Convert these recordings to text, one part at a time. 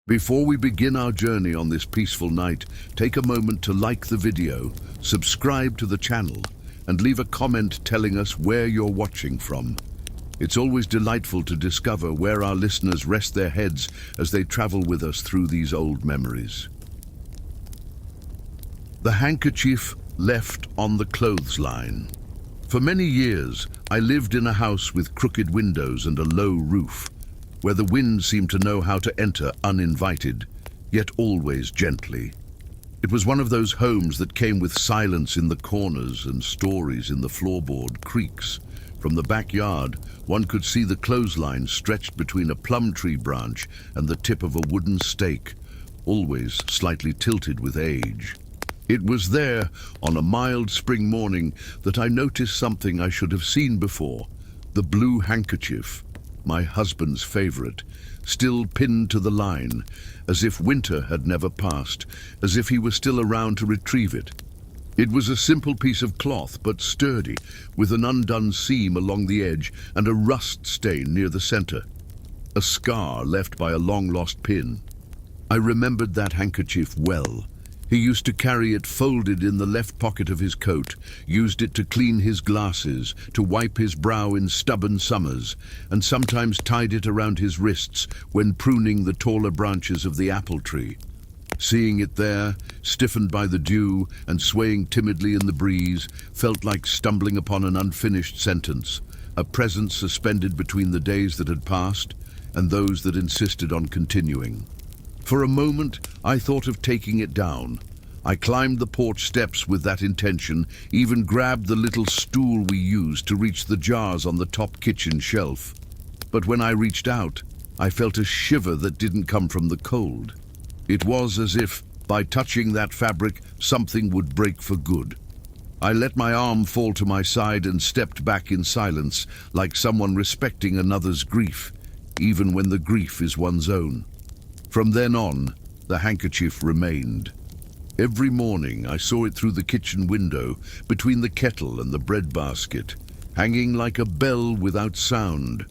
Before we begin our journey on this peaceful night, take a moment to like the video, subscribe to the channel, and leave a comment telling us where you're watching from. It's always delightful to discover where our listeners rest their heads as they travel with us through these old memories. The handkerchief left on the clothesline. For many years, I lived in a house with crooked windows and a low roof, where the wind seemed to know how to enter uninvited, yet always gently. It was one of those homes that came with silence in the corners and stories in the floorboard creaks. From the backyard, one could see the clothesline stretched between a plum tree branch and the tip of a wooden stake, always slightly tilted with age. It was there, on a mild spring morning, that I noticed something I should have seen before: the blue handkerchief, my husband's favorite, still pinned to the line, as if winter had never passed, as if he was still around to retrieve it. It was a simple piece of cloth, but sturdy, with an undone seam along the edge and a rust stain near the center, a scar left by a long-lost pin. I remembered that handkerchief well. He used to carry it folded in the left pocket of his coat, used it to clean his glasses, to wipe his brow in stubborn summers, and sometimes tied it around his wrists when pruning the taller branches of the apple tree. Seeing it there, stiffened by the dew and swaying timidly in the breeze, felt like stumbling upon an unfinished sentence, a presence suspended between the days that had passed and those that insisted on continuing. For a moment, I thought of taking it down. I climbed the porch steps with that intention, even grabbed the little stool we used to reach the jars on the top kitchen shelf. But when I reached out, I felt a shiver that didn't come from the cold. It was as if, by touching that fabric, something would break for good. I let my arm fall to my side and stepped back in silence, like someone respecting another's grief, even when the grief is one's own. From then on, the handkerchief remained. Every morning I saw it through the kitchen window, between the kettle and the bread basket, hanging like a bell without sound.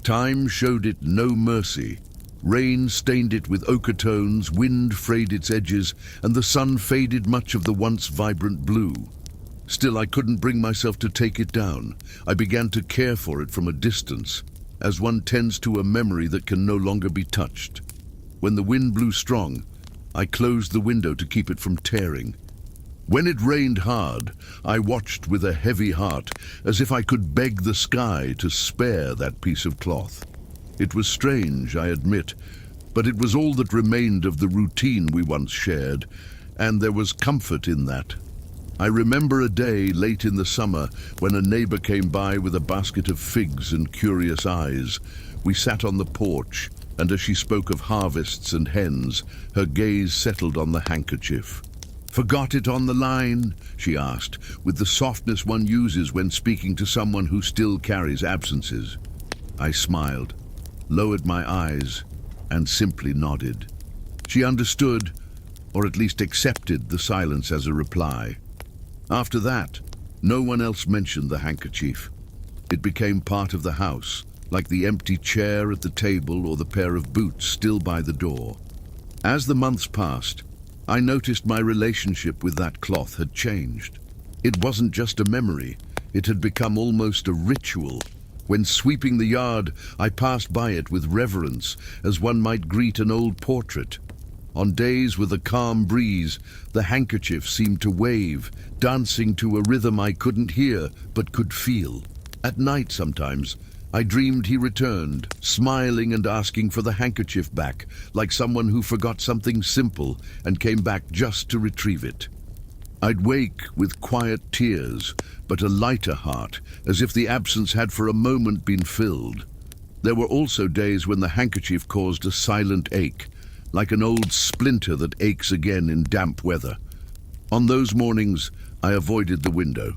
Time showed it no mercy. Rain stained it with ochre tones, wind frayed its edges, and the sun faded much of the once vibrant blue. Still, I couldn't bring myself to take it down. I began to care for it from a distance, as one tends to a memory that can no longer be touched. When the wind blew strong, I closed the window to keep it from tearing. When it rained hard, I watched with a heavy heart, as if I could beg the sky to spare that piece of cloth. It was strange, I admit, but it was all that remained of the routine we once shared, and there was comfort in that. I remember a day late in the summer when a neighbor came by with a basket of figs and curious eyes. We sat on the porch, and as she spoke of harvests and hens, her gaze settled on the handkerchief. "Forgot it on the line?" she asked, with the softness one uses when speaking to someone who still carries absences. I smiled, lowered my eyes, and simply nodded. She understood, or at least accepted the silence as a reply. After that, no one else mentioned the handkerchief. It became part of the house, like the empty chair at the table or the pair of boots still by the door. As the months passed, I noticed my relationship with that cloth had changed. It wasn't just a memory, it had become almost a ritual. When sweeping the yard, I passed by it with reverence, as one might greet an old portrait. On days with a calm breeze, the handkerchief seemed to wave, dancing to a rhythm I couldn't hear but could feel. At night sometimes, I dreamed he returned, smiling and asking for the handkerchief back, like someone who forgot something simple and came back just to retrieve it. I'd wake with quiet tears, but a lighter heart, as if the absence had for a moment been filled. There were also days when the handkerchief caused a silent ache, like an old splinter that aches again in damp weather. On those mornings, I avoided the window.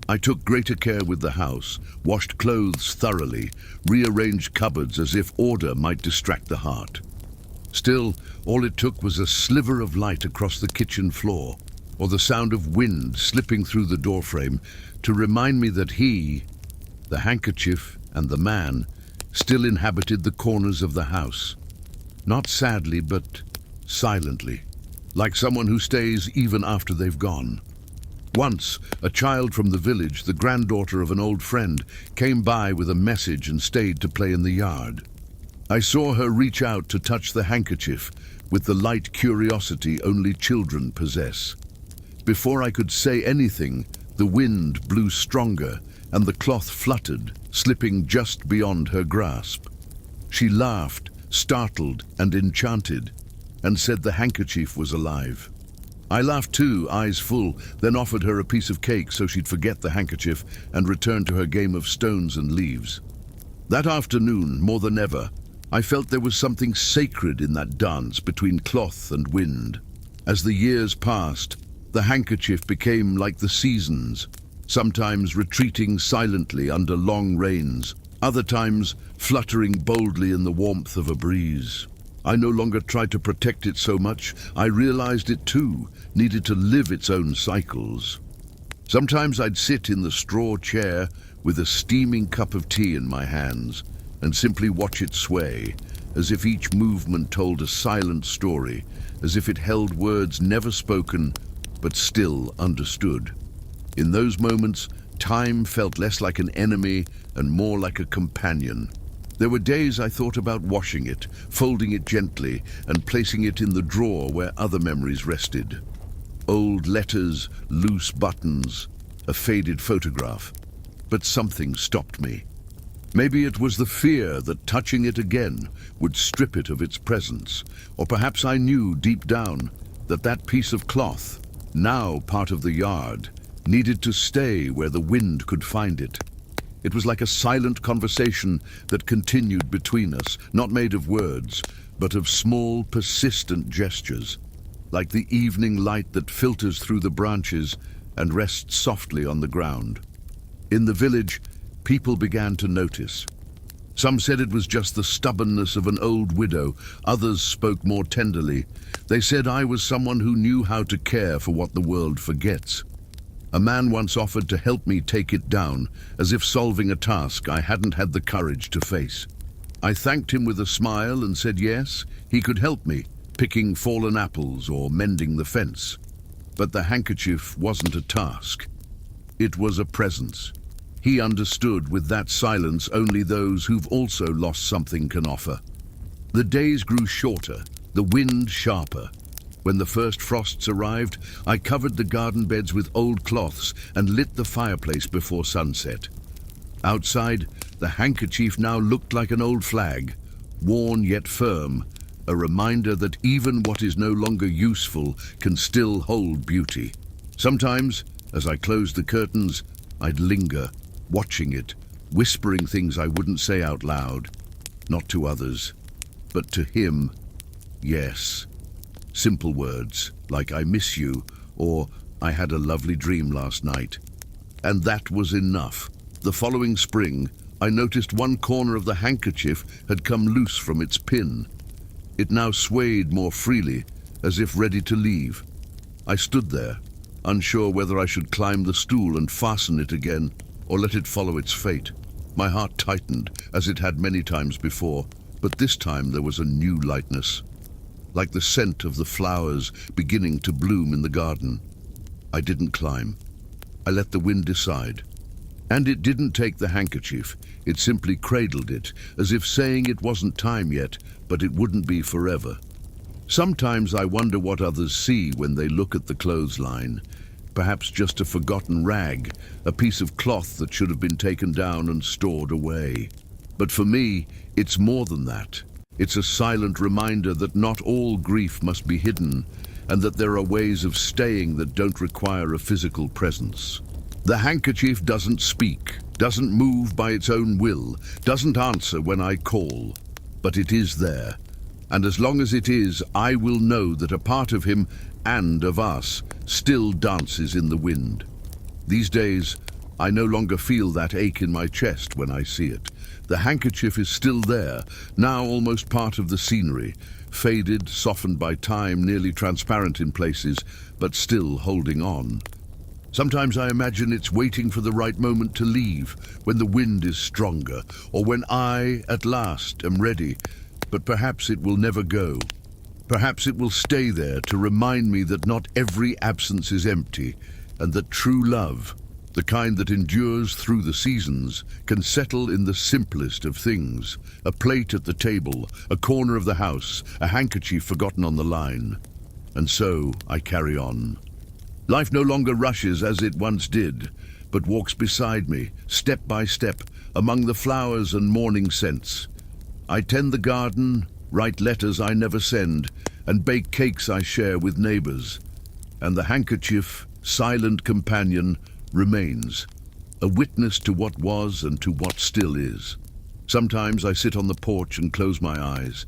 I took greater care with the house, washed clothes thoroughly, rearranged cupboards as if order might distract the heart. Still, all it took was a sliver of light across the kitchen floor, or the sound of wind slipping through the doorframe to remind me that he, the handkerchief and the man, still inhabited the corners of the house. Not sadly, but silently, like someone who stays even after they've gone. Once, a child from the village, the granddaughter of an old friend, came by with a message and stayed to play in the yard. I saw her reach out to touch the handkerchief with the light curiosity only children possess. Before I could say anything, the wind blew stronger and the cloth fluttered, slipping just beyond her grasp. She laughed, startled and enchanted, and said the handkerchief was alive. I laughed too, eyes full, then offered her a piece of cake so she'd forget the handkerchief and return to her game of stones and leaves. That afternoon, more than ever, I felt there was something sacred in that dance between cloth and wind. As the years passed, the handkerchief became like the seasons, sometimes retreating silently under long rains, other times fluttering boldly in the warmth of a breeze. I no longer tried to protect it so much. I realized it too needed to live its own cycles. Sometimes I'd sit in the straw chair with a steaming cup of tea in my hands and simply watch it sway, as if each movement told a silent story, as if it held words never spoken but still understood. In those moments, time felt less like an enemy and more like a companion. There were days I thought about washing it, folding it gently, and placing it in the drawer where other memories rested. Old letters, loose buttons, a faded photograph. But something stopped me. Maybe it was the fear that touching it again would strip it of its presence, or perhaps I knew deep down that that piece of cloth, now part of the yard, needed to stay where the wind could find it. It was like a silent conversation that continued between us, not made of words, but of small, persistent gestures, like the evening light that filters through the branches and rests softly on the ground. In the village, people began to notice. Some said it was just the stubbornness of an old widow. Others spoke more tenderly. They said I was someone who knew how to care for what the world forgets. A man once offered to help me take it down, as if solving a task I hadn't had the courage to face. I thanked him with a smile and said yes, he could help me, picking fallen apples or mending the fence. But the handkerchief wasn't a task. It was a presence. He understood with that silence only those who've also lost something can offer. The days grew shorter, the wind sharper. When the first frosts arrived, I covered the garden beds with old cloths and lit the fireplace before sunset. Outside, the handkerchief now looked like an old flag, worn yet firm, a reminder that even what is no longer useful can still hold beauty. Sometimes, as I closed the curtains, I'd linger, watching it, whispering things I wouldn't say out loud, not to others, but to him, yes. Simple words, like I miss you, or I had a lovely dream last night. And that was enough. The following spring, I noticed one corner of the handkerchief had come loose from its pin. It now swayed more freely, as if ready to leave. I stood there, unsure whether I should climb the stool and fasten it again, or let it follow its fate. My heart tightened, as it had many times before, but this time there was a new lightness, like the scent of the flowers beginning to bloom in the garden. I didn't climb. I let the wind decide. And it didn't take the handkerchief. It simply cradled it, as if saying it wasn't time yet, but it wouldn't be forever. Sometimes I wonder what others see when they look at the clothesline. Perhaps just a forgotten rag, a piece of cloth that should have been taken down and stored away. But for me, it's more than that. It's a silent reminder that not all grief must be hidden, and that there are ways of staying that don't require a physical presence. The handkerchief doesn't speak, doesn't move by its own will, doesn't answer when I call, but it is there. And as long as it is, I will know that a part of him and of us still dances in the wind. These days, I no longer feel that ache in my chest when I see it. The handkerchief is still there, now almost part of the scenery, faded, softened by time, nearly transparent in places, but still holding on. Sometimes I imagine it's waiting for the right moment to leave, when the wind is stronger, or when I, at last, am ready, but perhaps it will never go. Perhaps it will stay there to remind me that not every absence is empty, and that true love, the kind that endures through the seasons, can settle in the simplest of things. A plate at the table, a corner of the house, a handkerchief forgotten on the line. And so I carry on. Life no longer rushes as it once did, but walks beside me, step by step, among the flowers and morning scents. I tend the garden, write letters I never send, and bake cakes I share with neighbors. And the handkerchief, silent companion, remains, a witness to what was and to what still is. Sometimes I sit on the porch and close my eyes.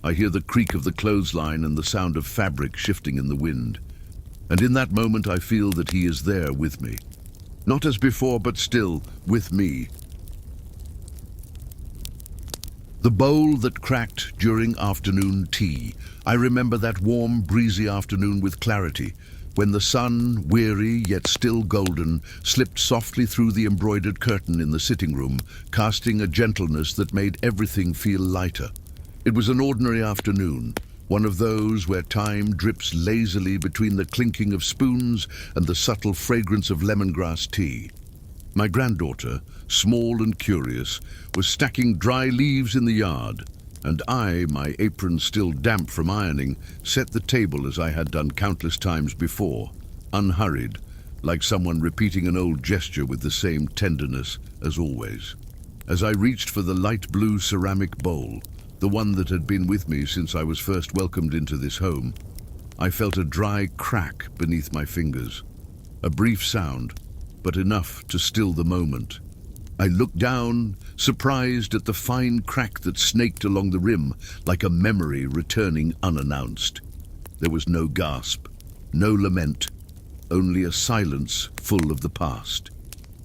I hear the creak of the clothesline and the sound of fabric shifting in the wind. And in that moment I feel that he is there with me. Not as before, but still with me. The bowl that cracked during afternoon tea. I remember that warm, breezy afternoon with clarity, when the sun, weary yet still golden, slipped softly through the embroidered curtain in the sitting room, casting a gentleness that made everything feel lighter. It was an ordinary afternoon, one of those where time drips lazily between the clinking of spoons and the subtle fragrance of lemongrass tea. My granddaughter, small and curious, was stacking dry leaves in the yard, and I, my apron still damp from ironing, set the table as I had done countless times before, unhurried, like someone repeating an old gesture with the same tenderness as always. As I reached for the light blue ceramic bowl, the one that had been with me since I was first welcomed into this home, I felt a dry crack beneath my fingers. A brief sound, but enough to still the moment. I looked down, surprised at the fine crack that snaked along the rim, like a memory returning unannounced. There was no gasp, no lament, only a silence full of the past.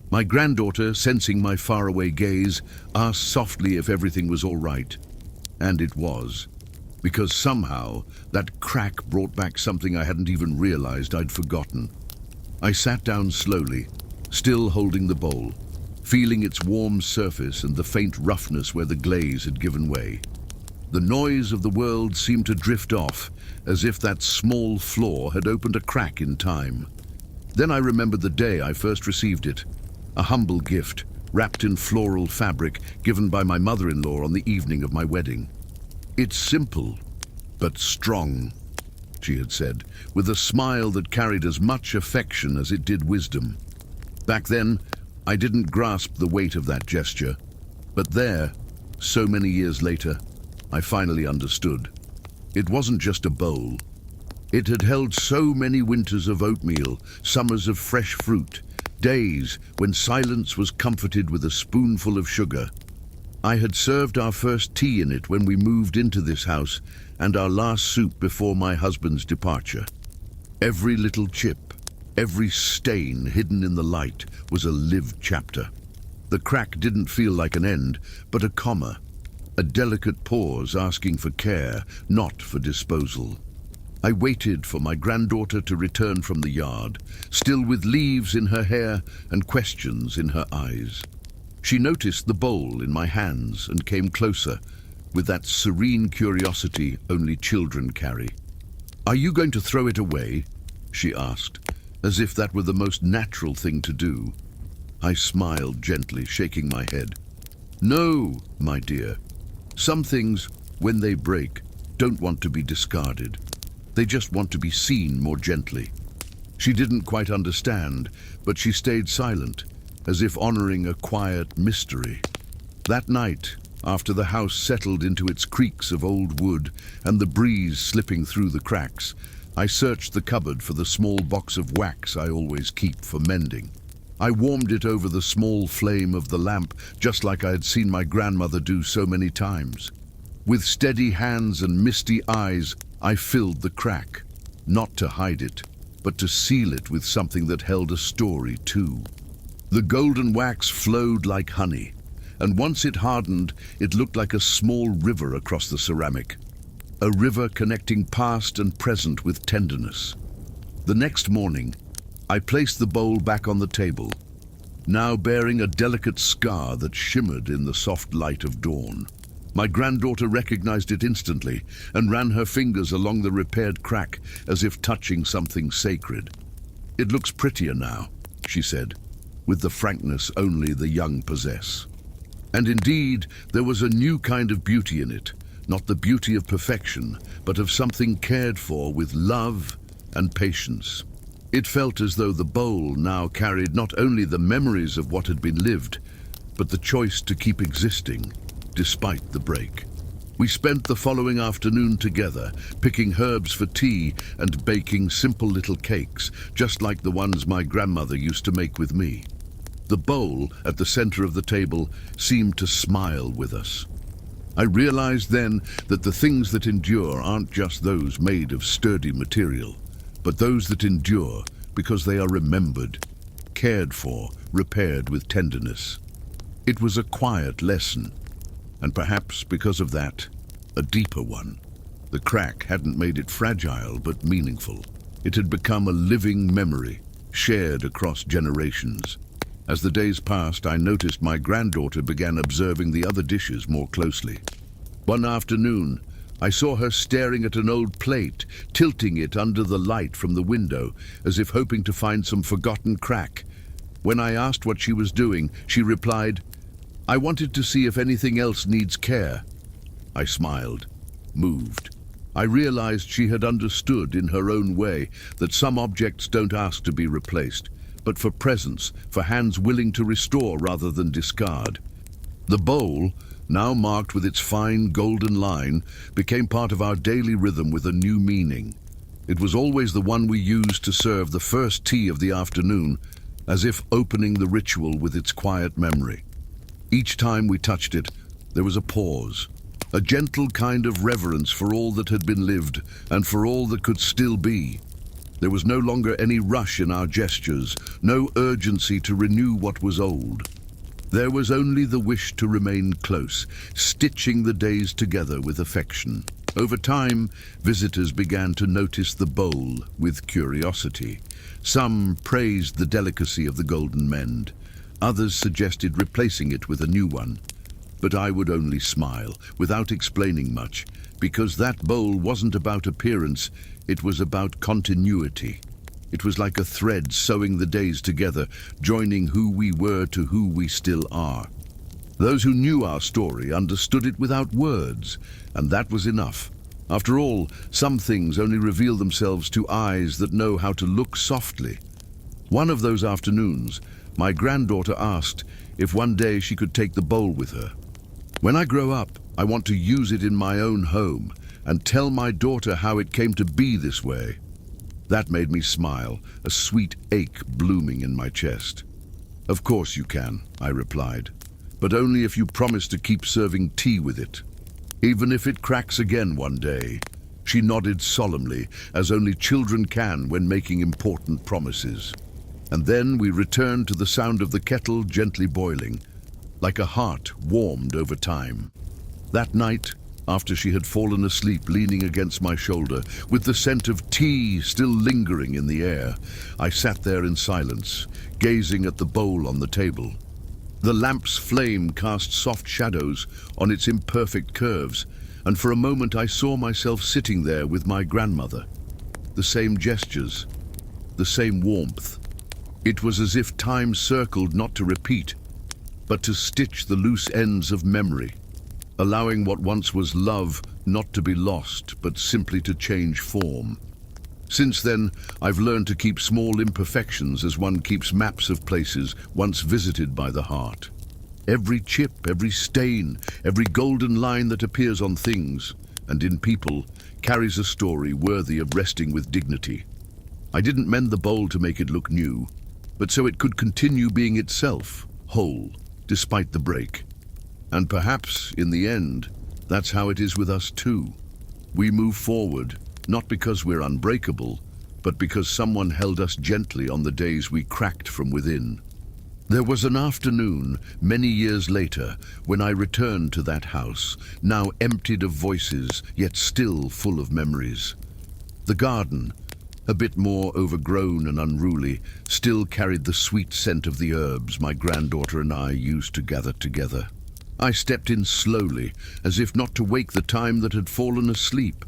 My granddaughter, sensing my faraway gaze, asked softly if everything was all right. And it was, because somehow that crack brought back something I hadn't even realized I'd forgotten. I sat down slowly, still holding the bowl, feeling its warm surface and the faint roughness where the glaze had given way. The noise of the world seemed to drift off, as if that small flaw had opened a crack in time. Then I remembered the day I first received it, a humble gift, wrapped in floral fabric, given by my mother-in-law on the evening of my wedding. "It's simple, but strong," she had said, with a smile that carried as much affection as it did wisdom. Back then, I didn't grasp the weight of that gesture, but there, so many years later, I finally understood. It wasn't just a bowl. It had held so many winters of oatmeal, summers of fresh fruit, days when silence was comforted with a spoonful of sugar. I had served our first tea in it when we moved into this house, and our last soup before my husband's departure. Every little chip, every stain hidden in the light was a lived chapter. The crack didn't feel like an end, but a comma, a delicate pause asking for care, not for disposal. I waited for my granddaughter to return from the yard, still with leaves in her hair and questions in her eyes. She noticed the bowl in my hands and came closer, with that serene curiosity only children carry. "Are you going to throw it away?" she asked, as if that were the most natural thing to do. I smiled gently, shaking my head. "No, my dear. Some things, when they break, don't want to be discarded. They just want to be seen more gently." She didn't quite understand, but she stayed silent, as if honoring a quiet mystery. That night, after the house settled into its creaks of old wood and the breeze slipping through the cracks, I searched the cupboard for the small box of wax I always keep for mending. I warmed it over the small flame of the lamp, just like I had seen my grandmother do so many times. With steady hands and misty eyes, I filled the crack, not to hide it, but to seal it with something that held a story too. The golden wax flowed like honey, and once it hardened, it looked like a small river across the ceramic. A river connecting past and present with tenderness. The next morning, I placed the bowl back on the table, now bearing a delicate scar that shimmered in the soft light of dawn. My granddaughter recognized it instantly and ran her fingers along the repaired crack as if touching something sacred. "It looks prettier now," she said, with the frankness only the young possess. And indeed, there was a new kind of beauty in it, not the beauty of perfection, but of something cared for with love and patience. It felt as though the bowl now carried not only the memories of what had been lived, but the choice to keep existing, despite the break. We spent the following afternoon together, picking herbs for tea and baking simple little cakes, just like the ones my grandmother used to make with me. The bowl at the center of the table seemed to smile with us. I realized then that the things that endure aren't just those made of sturdy material, but those that endure because they are remembered, cared for, repaired with tenderness. It was a quiet lesson, and perhaps because of that, a deeper one. The crack hadn't made it fragile but meaningful. It had become a living memory, shared across generations. As the days passed, I noticed my granddaughter began observing the other dishes more closely. One afternoon, I saw her staring at an old plate, tilting it under the light from the window, as if hoping to find some forgotten crack. When I asked what she was doing, she replied, "I wanted to see if anything else needs care." I smiled, moved. I realized she had understood in her own way that some objects don't ask to be replaced, but for presence, for hands willing to restore rather than discard. The bowl, now marked with its fine golden line, became part of our daily rhythm with a new meaning. It was always the one we used to serve the first tea of the afternoon, as if opening the ritual with its quiet memory. Each time we touched it, there was a pause, a gentle kind of reverence for all that had been lived and for all that could still be. There was no longer any rush in our gestures, no urgency to renew what was old. There was only the wish to remain close, stitching the days together with affection. Over time, visitors began to notice the bowl with curiosity. Some praised the delicacy of the golden mend. Others suggested replacing it with a new one. But I would only smile, without explaining much, because that bowl wasn't about appearance, it was about continuity. It was like a thread sewing the days together, joining who we were to who we still are. Those who knew our story understood it without words, and that was enough. After all, some things only reveal themselves to eyes that know how to look softly. One of those afternoons, my granddaughter asked if one day she could take the bowl with her. "When I grow up, I want to use it in my own home and tell my daughter how it came to be this way." That made me smile, a sweet ache blooming in my chest. "Of course you can," I replied, "but only if you promise to keep serving tea with it. Even if it cracks again one day." She nodded solemnly, as only children can when making important promises. And then we returned to the sound of the kettle gently boiling, like a heart warmed over time. That night, after she had fallen asleep leaning against my shoulder, with the scent of tea still lingering in the air, I sat there in silence, gazing at the bowl on the table. The lamp's flame cast soft shadows on its imperfect curves, and for a moment I saw myself sitting there with my grandmother. The same gestures, the same warmth. It was as if time circled not to repeat, but to stitch the loose ends of memory, allowing what once was love not to be lost, but simply to change form. Since then, I've learned to keep small imperfections as one keeps maps of places once visited by the heart. Every chip, every stain, every golden line that appears on things, and in people, carries a story worthy of resting with dignity. I didn't mend the bowl to make it look new, but so it could continue being itself, whole, despite the break. And perhaps, in the end, that's how it is with us too. We move forward, not because we're unbreakable, but because someone held us gently on the days we cracked from within. There was an afternoon, many years later, when I returned to that house, now emptied of voices, yet still full of memories. The garden, a bit more overgrown and unruly, still carried the sweet scent of the herbs my granddaughter and I used to gather together. I stepped in slowly, as if not to wake the time that had fallen asleep.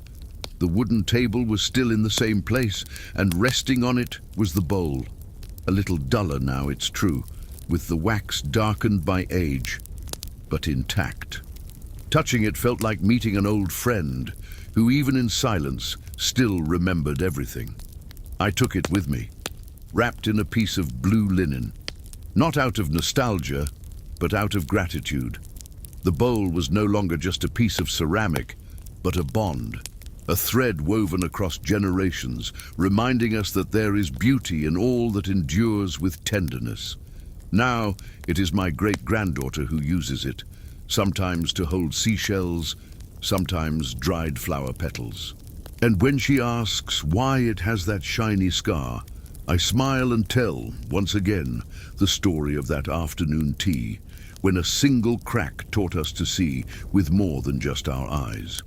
The wooden table was still in the same place, and resting on it was the bowl. A little duller now, it's true, with the wax darkened by age, but intact. Touching it felt like meeting an old friend, who even in silence still remembered everything. I took it with me, wrapped in a piece of blue linen, not out of nostalgia, but out of gratitude. The bowl was no longer just a piece of ceramic, but a bond, a thread woven across generations, reminding us that there is beauty in all that endures with tenderness. Now it is my great-granddaughter who uses it, sometimes to hold seashells, sometimes dried flower petals. And when she asks why it has that shiny scar, I smile and tell, once again, the story of that afternoon tea, when a single crack taught us to see with more than just our eyes.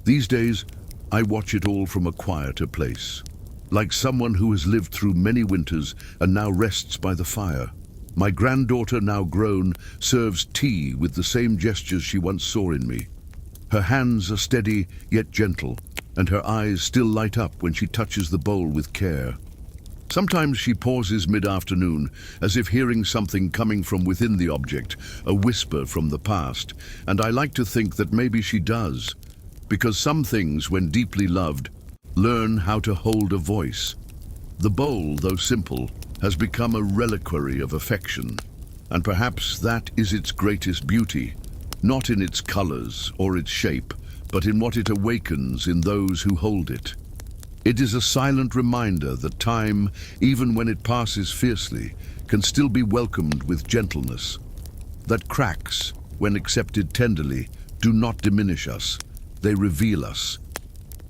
These days, I watch it all from a quieter place, like someone who has lived through many winters and now rests by the fire. My granddaughter, now grown, serves tea with the same gestures she once saw in me. Her hands are steady yet gentle, and her eyes still light up when she touches the bowl with care. Sometimes she pauses mid-afternoon, as if hearing something coming from within the object, a whisper from the past, and I like to think that maybe she does, because some things, when deeply loved, learn how to hold a voice. The bowl, though simple, has become a reliquary of affection, and perhaps that is its greatest beauty, not in its colors or its shape, but in what it awakens in those who hold it. It is a silent reminder that time, even when it passes fiercely, can still be welcomed with gentleness. That cracks, when accepted tenderly, do not diminish us, they reveal us.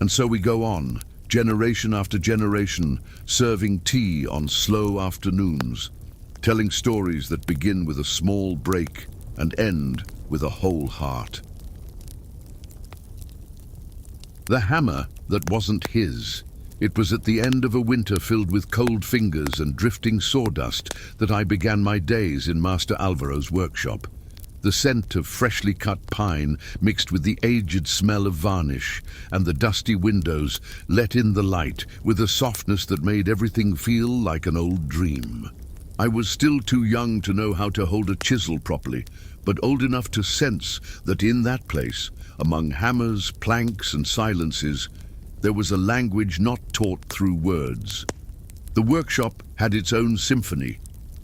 And so we go on, generation after generation, serving tea on slow afternoons, telling stories that begin with a small break and end with a whole heart. The hammer that wasn't his. It was at the end of a winter filled with cold fingers and drifting sawdust that I began my days in Master Alvaro's workshop. The scent of freshly cut pine mixed with the aged smell of varnish, and the dusty windows let in the light with a softness that made everything feel like an old dream. I was still too young to know how to hold a chisel properly, but old enough to sense that in that place, among hammers, planks, and silences, there was a language not taught through words. The workshop had its own symphony,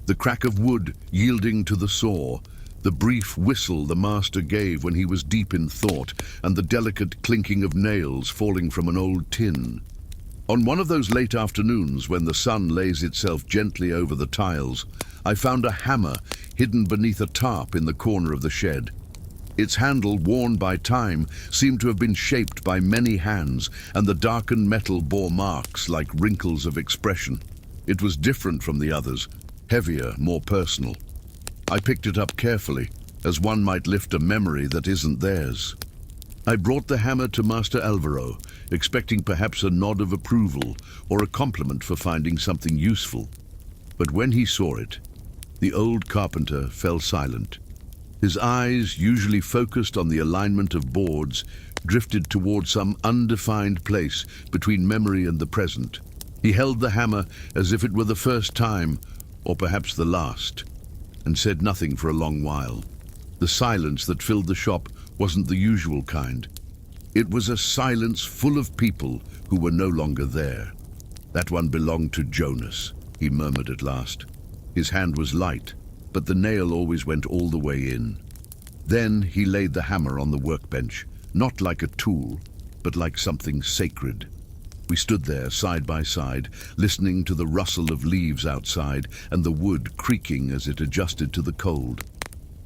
the crack of wood yielding to the saw, the brief whistle the master gave when he was deep in thought, and the delicate clinking of nails falling from an old tin. On one of those late afternoons when the sun lays itself gently over the tiles, I found a hammer hidden beneath a tarp in the corner of the shed. Its handle, worn by time, seemed to have been shaped by many hands, and the darkened metal bore marks like wrinkles of expression. It was different from the others, heavier, more personal. I picked it up carefully, as one might lift a memory that isn't theirs. I brought the hammer to Master Alvaro, expecting perhaps a nod of approval or a compliment for finding something useful. But when he saw it, the old carpenter fell silent. His eyes, usually focused on the alignment of boards, drifted toward some undefined place between memory and the present. He held the hammer as if it were the first time, or perhaps the last, and said nothing for a long while. The silence that filled the shop wasn't the usual kind. It was a silence full of people who were no longer there. "That one belonged to Jonas," he murmured at last. His hand was light, but the nail always went all the way in. Then he laid the hammer on the workbench, not like a tool, but like something sacred. We stood there side by side, listening to the rustle of leaves outside and the wood creaking as it adjusted to the cold.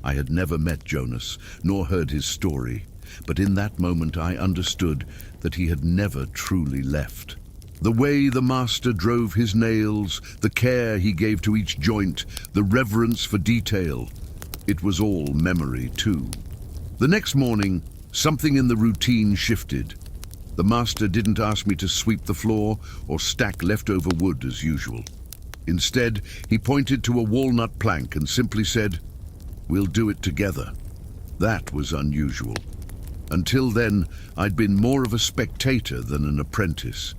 I had never met Jonas, nor heard his story, but in that moment I understood that he had never truly left. The way the master drove his nails, the care he gave to each joint, the reverence for detail, it was all memory too. The next morning, something in the routine shifted. The master didn't ask me to sweep the floor or stack leftover wood as usual. Instead, he pointed to a walnut plank and simply said, "We'll do it together." That was unusual. Until then, I'd been more of a spectator than an apprentice.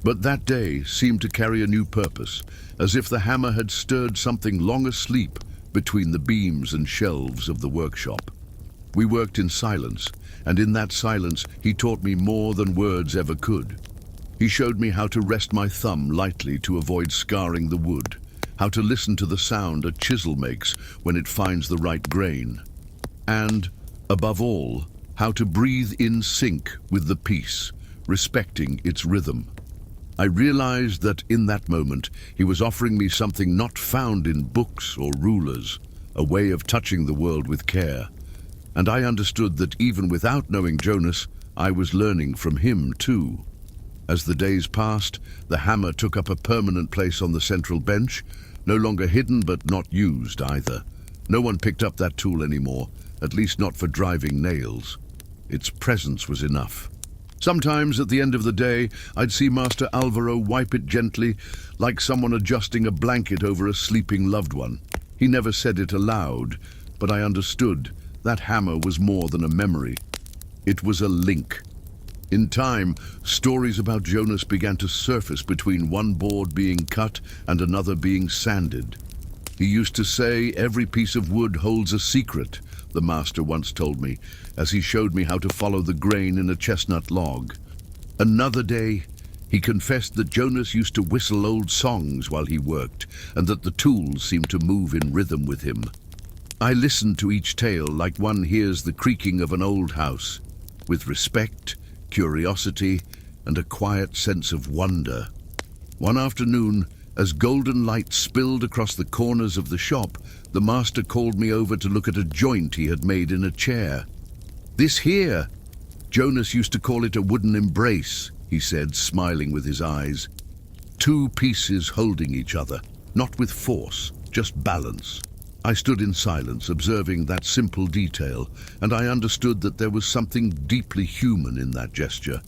But that day seemed to carry a new purpose, as if the hammer had stirred something long asleep between the beams and shelves of the workshop. We worked in silence, and in that silence he taught me more than words ever could. He showed me how to rest my thumb lightly to avoid scarring the wood, how to listen to the sound a chisel makes when it finds the right grain, and, above all, how to breathe in sync with the piece, respecting its rhythm. I realized that in that moment he was offering me something not found in books or rulers, a way of touching the world with care. And I understood that even without knowing Jonas, I was learning from him too. As the days passed, the hammer took up a permanent place on the central bench, no longer hidden but not used either. No one picked up that tool anymore, at least not for driving nails. Its presence was enough. Sometimes at the end of the day, I'd see Master Alvaro wipe it gently, like someone adjusting a blanket over a sleeping loved one. He never said it aloud, but I understood that hammer was more than a memory. It was a link. In time, stories about Jonas began to surface between one board being cut and another being sanded. He used to say, "Every piece of wood holds a secret," the master once told me, as he showed me how to follow the grain in a chestnut log. Another day, he confessed that Jonas used to whistle old songs while he worked, and that the tools seemed to move in rhythm with him. I listened to each tale like one hears the creaking of an old house, with respect, curiosity, and a quiet sense of wonder. One afternoon, as golden light spilled across the corners of the shop, the master called me over to look at a joint he had made in a chair. "This here," Jonas used to call it, "a wooden embrace," he said, smiling with his eyes. Two pieces holding each other, not with force, just balance. I stood in silence, observing that simple detail, and I understood that there was something deeply human in that gesture.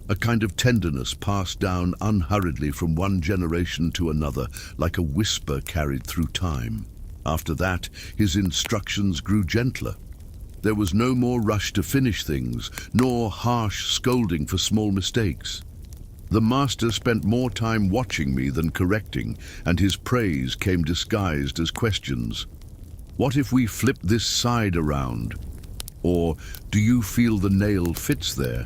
A kind of tenderness passed down unhurriedly from one generation to another, like a whisper carried through time. After that, his instructions grew gentler. There was no more rush to finish things, nor harsh scolding for small mistakes. The master spent more time watching me than correcting, and his praise came disguised as questions. "What if we flip this side around?" Or, "Do you feel the nail fits there?"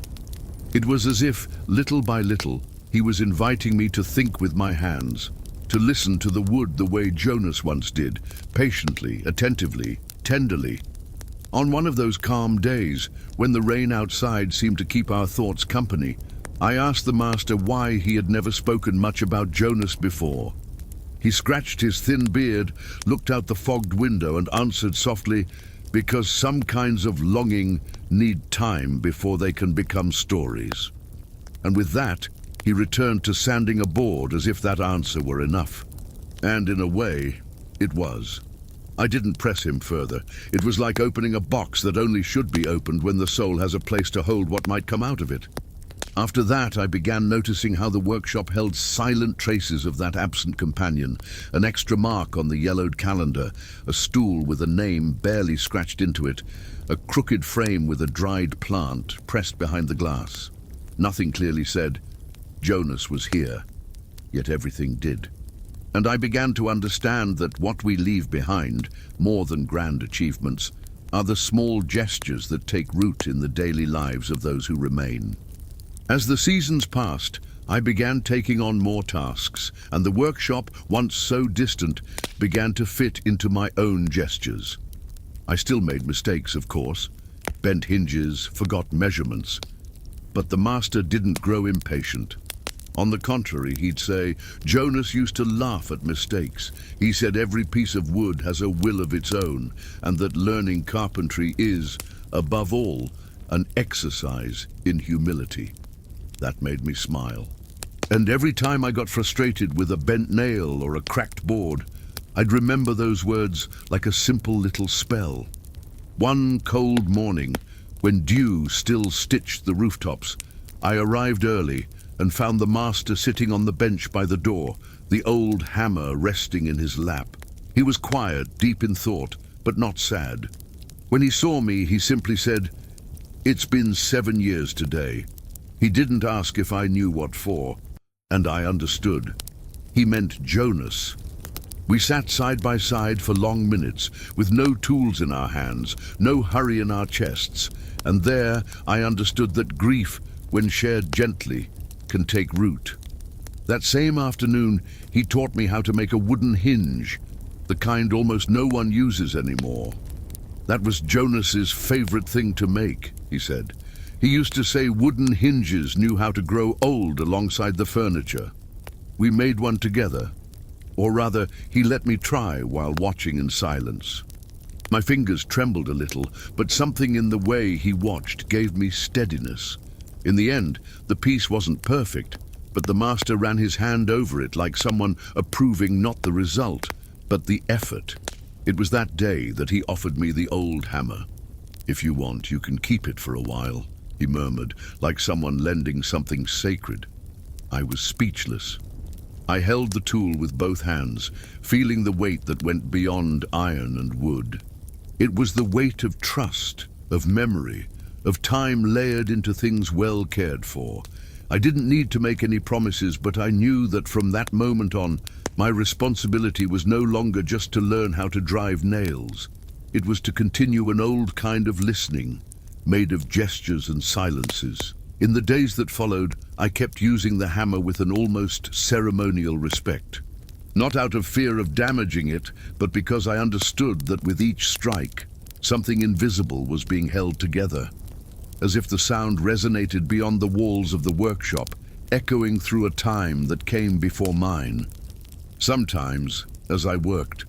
It was as if, little by little, he was inviting me to think with my hands, to listen to the wood the way Jonas once did, patiently, attentively, tenderly. On one of those calm days, when the rain outside seemed to keep our thoughts company, I asked the master why he had never spoken much about Jonas before. He scratched his thin beard, looked out the fogged window, and answered softly, "Because some kinds of longing need time before they can become stories." And with that, he returned to sanding a board as if that answer were enough. And in a way, it was. I didn't press him further. It was like opening a box that only should be opened when the soul has a place to hold what might come out of it. After that, I began noticing how the workshop held silent traces of that absent companion, an extra mark on the yellowed calendar, a stool with a name barely scratched into it, a crooked frame with a dried plant pressed behind the glass. Nothing clearly said, Jonas was here, yet everything did. And I began to understand that what we leave behind, more than grand achievements, are the small gestures that take root in the daily lives of those who remain. As the seasons passed, I began taking on more tasks, and the workshop, once so distant, began to fit into my own gestures. I still made mistakes, of course, bent hinges, forgot measurements, but the master didn't grow impatient. On the contrary, he'd say, Jonas used to laugh at mistakes. He said every piece of wood has a will of its own, and that learning carpentry is, above all, an exercise in humility. That made me smile. And every time I got frustrated with a bent nail or a cracked board, I'd remember those words like a simple little spell. One cold morning, when dew still stitched the rooftops, I arrived early and found the master sitting on the bench by the door, the old hammer resting in his lap. He was quiet, deep in thought, but not sad. When he saw me, he simply said, "It's been 7 years today." He didn't ask if I knew what for, and I understood. He meant Jonas. We sat side by side for long minutes, with no tools in our hands, no hurry in our chests, and there I understood that grief, when shared gently, can take root. That same afternoon, he taught me how to make a wooden hinge, the kind almost no one uses anymore. That was Jonas's favorite thing to make, he said. He used to say wooden hinges knew how to grow old alongside the furniture. We made one together, or rather, he let me try while watching in silence. My fingers trembled a little, but something in the way he watched gave me steadiness. In the end, the piece wasn't perfect, but the master ran his hand over it like someone approving not the result, but the effort. It was that day that he offered me the old hammer. "If you want, you can keep it for a while," he murmured, like someone lending something sacred. I was speechless. I held the tool with both hands, feeling the weight that went beyond iron and wood. It was the weight of trust, of memory, of time layered into things well cared for. I didn't need to make any promises, but I knew that from that moment on, my responsibility was no longer just to learn how to drive nails. It was to continue an old kind of listening, made of gestures and silences. In the days that followed, I kept using the hammer with an almost ceremonial respect. Not out of fear of damaging it, but because I understood that with each strike, something invisible was being held together, as if the sound resonated beyond the walls of the workshop, echoing through a time that came before mine. Sometimes, as I worked,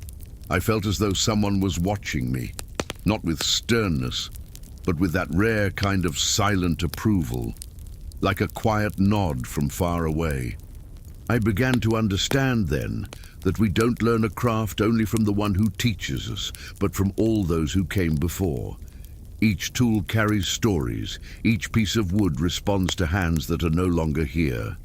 I felt as though someone was watching me, not with sternness, but with that rare kind of silent approval, like a quiet nod from far away. I began to understand then that we don't learn a craft only from the one who teaches us, but from all those who came before. Each tool carries stories, each piece of wood responds to hands that are no longer here.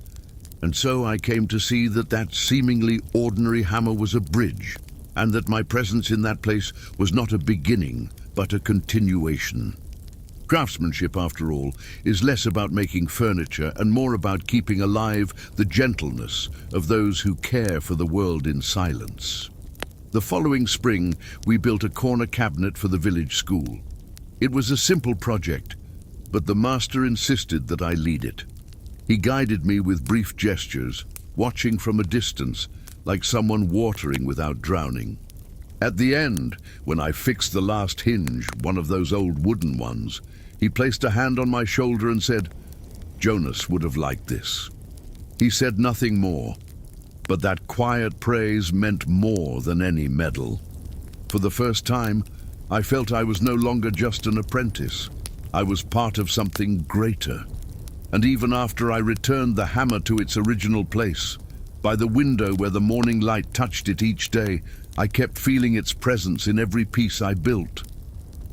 And so I came to see that that seemingly ordinary hammer was a bridge, and that my presence in that place was not a beginning, but a continuation. Craftsmanship, after all, is less about making furniture and more about keeping alive the gentleness of those who care for the world in silence. The following spring, we built a corner cabinet for the village school. It was a simple project, but the master insisted that I lead it. He guided me with brief gestures, watching from a distance, like someone watering without drowning. At the end, when I fixed the last hinge, one of those old wooden ones, he placed a hand on my shoulder and said, "Jonas would have liked this." He said nothing more, but that quiet praise meant more than any medal. For the first time, I felt I was no longer just an apprentice. I was part of something greater. And even after I returned the hammer to its original place, by the window where the morning light touched it each day, I kept feeling its presence in every piece I built.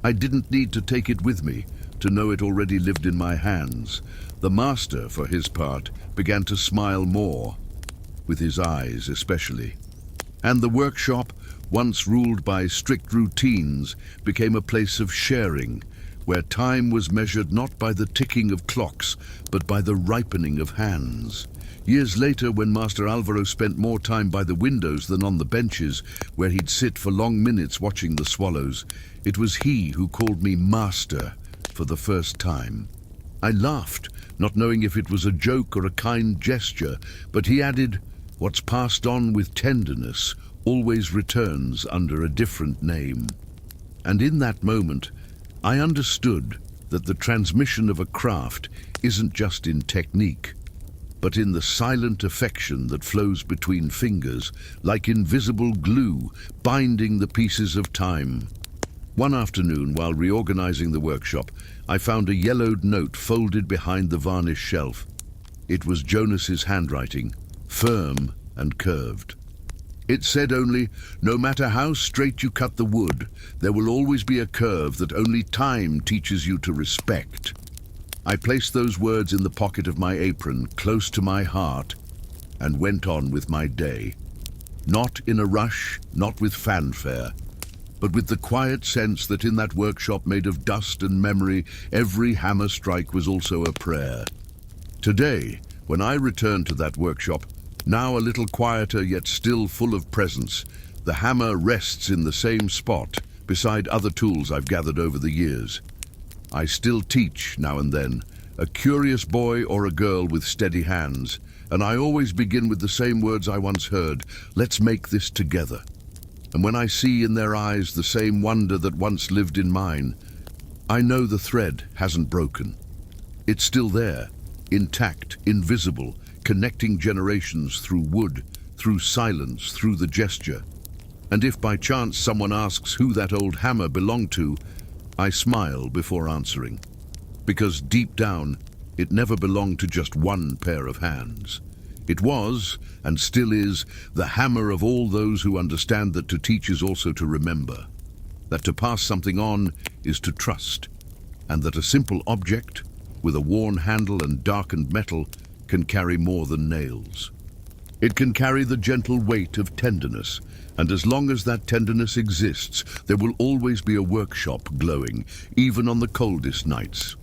I didn't need to take it with me to know it already lived in my hands. The master, for his part, began to smile more, with his eyes especially. And the workshop, once ruled by strict routines, became a place of sharing, where time was measured not by the ticking of clocks, but by the ripening of hands. Years later, when Master Alvaro spent more time by the windows than on the benches, where he'd sit for long minutes watching the swallows, it was he who called me Master for the first time. I laughed, not knowing if it was a joke or a kind gesture, but he added, "What's passed on with tenderness always returns under a different name." And in that moment, I understood that the transmission of a craft isn't just in technique, but in the silent affection that flows between fingers, like invisible glue binding the pieces of time. One afternoon, while reorganizing the workshop, I found a yellowed note folded behind the varnish shelf. It was Jonas's handwriting, firm and curved. It said only, "No matter how straight you cut the wood, there will always be a curve that only time teaches you to respect." I placed those words in the pocket of my apron, close to my heart, and went on with my day. Not in a rush, not with fanfare, but with the quiet sense that in that workshop made of dust and memory, every hammer strike was also a prayer. Today, when I return to that workshop, now a little quieter yet still full of presence, the hammer rests in the same spot, beside other tools I've gathered over the years. I still teach, now and then, a curious boy or a girl with steady hands, and I always begin with the same words I once heard: let's make this together. And when I see in their eyes the same wonder that once lived in mine, I know the thread hasn't broken. It's still there, intact, invisible, connecting generations through wood, through silence, through the gesture. And if by chance someone asks who that old hammer belonged to, I smile before answering. Because deep down, it never belonged to just one pair of hands. It was, and still is, the hammer of all those who understand that to teach is also to remember, that to pass something on is to trust, and that a simple object, with a worn handle and darkened metal, can carry more than nails. It can carry the gentle weight of tenderness, and as long as that tenderness exists, there will always be a workshop glowing, even on the coldest nights.